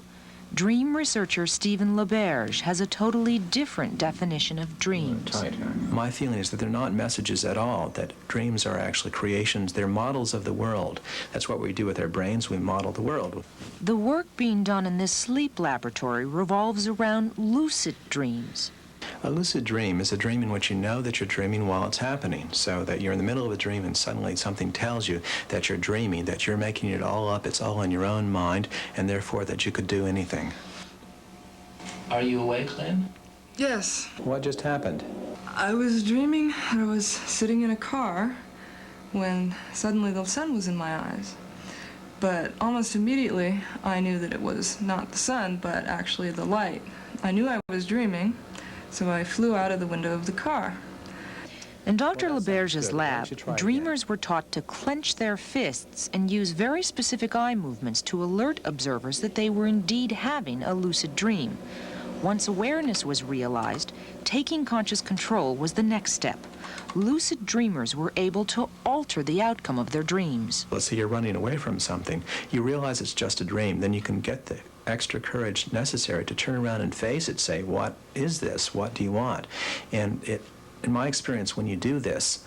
dream researcher Stephen LaBerge has a totally different definition of dreams. My feeling is that they're not messages at all, that dreams are actually creations. They're models of the world. That's what we do with our brains. We model the world. The work being done in this sleep laboratory revolves around lucid dreams. A lucid dream is a dream in which you know that you're dreaming while it's happening, so that you're in the middle of a dream and suddenly something tells you that you're dreaming, that you're making it all up, it's all in your own mind, and therefore that you could do anything. Are you awake, Lynn? Yes. What just happened? I was dreaming that I was sitting in a car when suddenly the sun was in my eyes. But almost immediately, I knew that it was not the sun, but actually the light. I knew I was dreaming, so I flew out of the window of the car. In Dr. LaBerge's lab, dreamers were taught to clench their fists and use very specific eye movements to alert observers that they were indeed having a lucid dream. Once awareness was realized, taking conscious control was the next step. Lucid dreamers were able to alter the outcome of their dreams. Let's say you're running away from something. You realize it's just a dream. Then you can get the extra courage necessary to turn around and face it, say, what is this? What do you want? And in my experience, when you do this,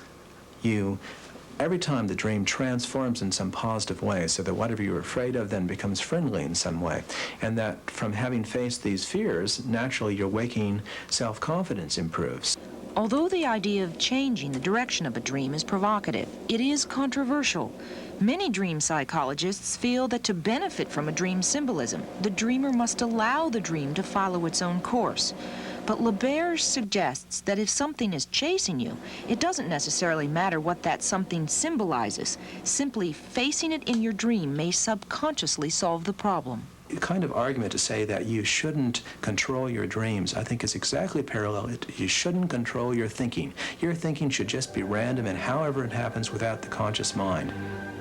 every time the dream transforms in some positive way, so that whatever you were afraid of then becomes friendly in some way. And that from having faced these fears, naturally your waking self-confidence improves. Although the idea of changing the direction of a dream is provocative, it is controversial. Many dream psychologists feel that to benefit from a dream symbolism, the dreamer must allow the dream to follow its own course. But LaBerge suggests that if something is chasing you, it doesn't necessarily matter what that something symbolizes. Simply facing it in your dream may subconsciously solve the problem. The kind of argument to say that you shouldn't control your dreams, I think is exactly parallel. You shouldn't control your thinking. Your thinking should just be random and however it happens without the conscious mind.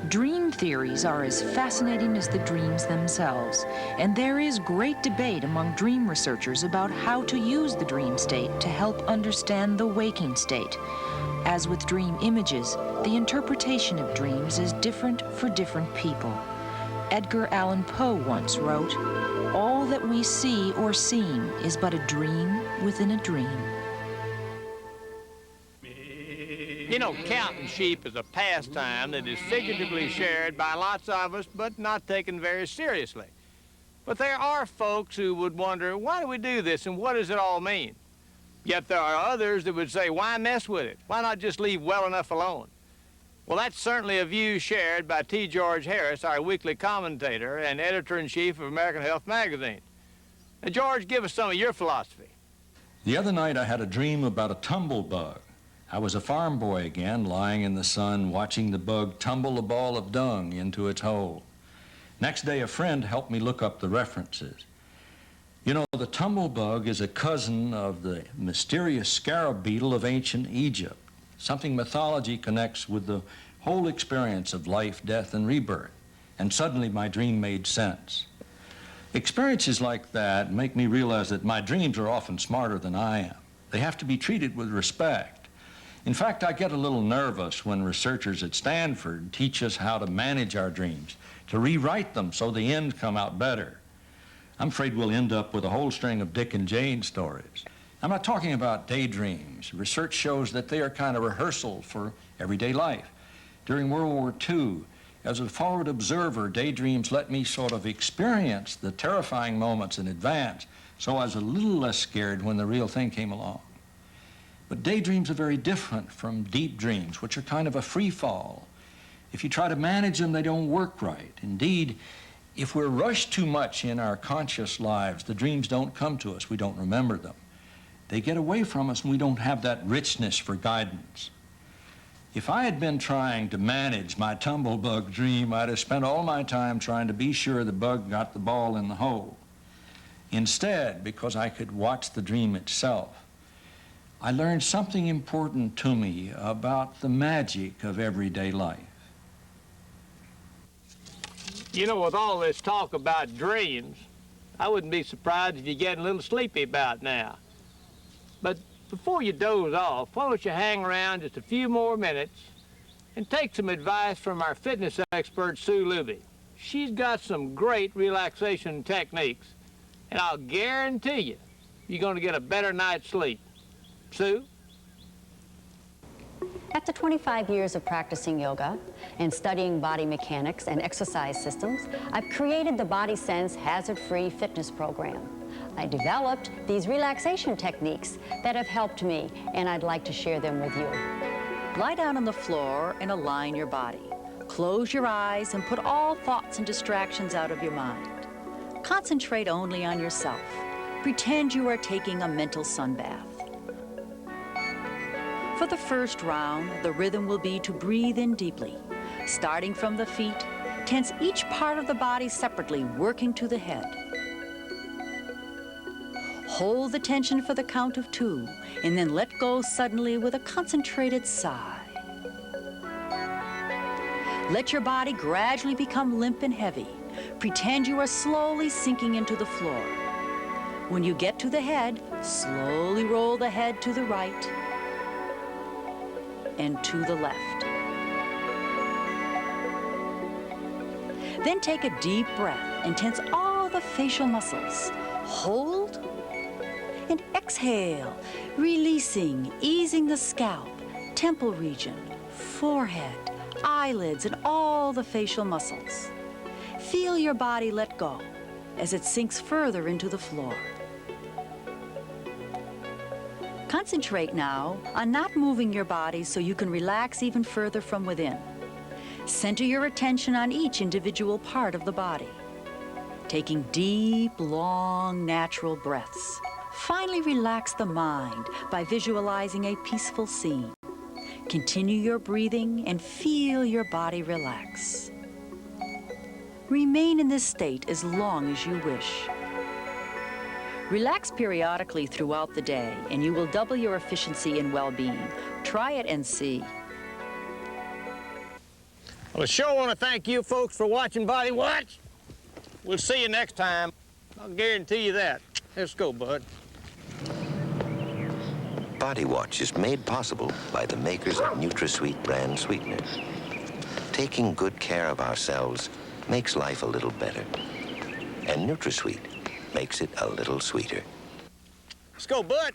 Dream theories are as fascinating as the dreams themselves, and there is great debate among dream researchers about how to use the dream state to help understand the waking state. As with dream images, the interpretation of dreams is different for different people. Edgar Allan Poe once wrote, "All that we see or seem is but a dream within a dream." You know, counting sheep is a pastime that is figuratively shared by lots of us, but not taken very seriously. But there are folks who would wonder, why do we do this and what does it all mean? Yet there are others that would say, why mess with it? Why not just leave well enough alone? Well, that's certainly a view shared by T. George Harris, our weekly commentator and editor-in-chief of American Health Magazine. Now, George, give us some of your philosophy. The other night I had a dream about a tumblebug. I was a farm boy again, lying in the sun, watching the bug tumble a ball of dung into its hole. Next day, a friend helped me look up the references. You know, the tumblebug is a cousin of the mysterious scarab beetle of ancient Egypt. Something mythology connects with the whole experience of life, death, and rebirth. And suddenly my dream made sense. Experiences like that make me realize that my dreams are often smarter than I am. They have to be treated with respect. In fact, I get a little nervous when researchers at Stanford teach us how to manage our dreams, to rewrite them so the ends come out better. I'm afraid we'll end up with a whole string of Dick and Jane stories. I'm not talking about daydreams. Research shows that they are kind of rehearsal for everyday life. During World War II, as a forward observer, daydreams let me sort of experience the terrifying moments in advance, so I was a little less scared when the real thing came along. But daydreams are very different from deep dreams, which are kind of a free fall. If you try to manage them, they don't work right. Indeed, if we're rushed too much in our conscious lives, the dreams don't come to us. We don't remember them. They get away from us and we don't have that richness for guidance. If I had been trying to manage my tumblebug dream, I'd have spent all my time trying to be sure the bug got the ball in the hole. Instead, because I could watch the dream itself, I learned something important to me about the magic of everyday life. You know, with all this talk about dreams, I wouldn't be surprised if you're getting a little sleepy about now. But before you doze off, why don't you hang around just a few more minutes and take some advice from our fitness expert, Sue Luby. She's got some great relaxation techniques, and I'll guarantee you, you're going to get a better night's sleep. Sue? After 25 years of practicing yoga and studying body mechanics and exercise systems, I've created the Body Sense Hazard-Free Fitness Program. I developed these relaxation techniques that have helped me, and I'd like to share them with you. Lie down on the floor and align your body. Close your eyes and put all thoughts and distractions out of your mind. Concentrate only on yourself. Pretend you are taking a mental sunbath. For the first round, the rhythm will be to breathe in deeply. Starting from the feet, tense each part of the body separately, working to the head. Hold the tension for the count of 2, and then let go suddenly with a concentrated sigh. Let your body gradually become limp and heavy. Pretend you are slowly sinking into the floor. When you get to the head, slowly roll the head to the right and to the left. Then take a deep breath and tense all the facial muscles. Hold and exhale, releasing, easing the scalp, temple region, forehead, eyelids, and all the facial muscles. Feel your body let go as it sinks further into the floor. Concentrate now on not moving your body so you can relax even further from within. Center your attention on each individual part of the body, taking deep, long, natural breaths. Finally, relax the mind by visualizing a peaceful scene. Continue your breathing and feel your body relax. Remain in this state as long as you wish. Relax periodically throughout the day, and you will double your efficiency and well-being. Try it and see. Well, I sure want to thank you folks for watching Body Watch. We'll see you next time. I'll guarantee you that. Let's go, bud. Body Watch is made possible by the makers of NutraSweet brand sweeteners. Taking good care of ourselves makes life a little better. And NutraSweet makes it a little sweeter. Let's go, bud.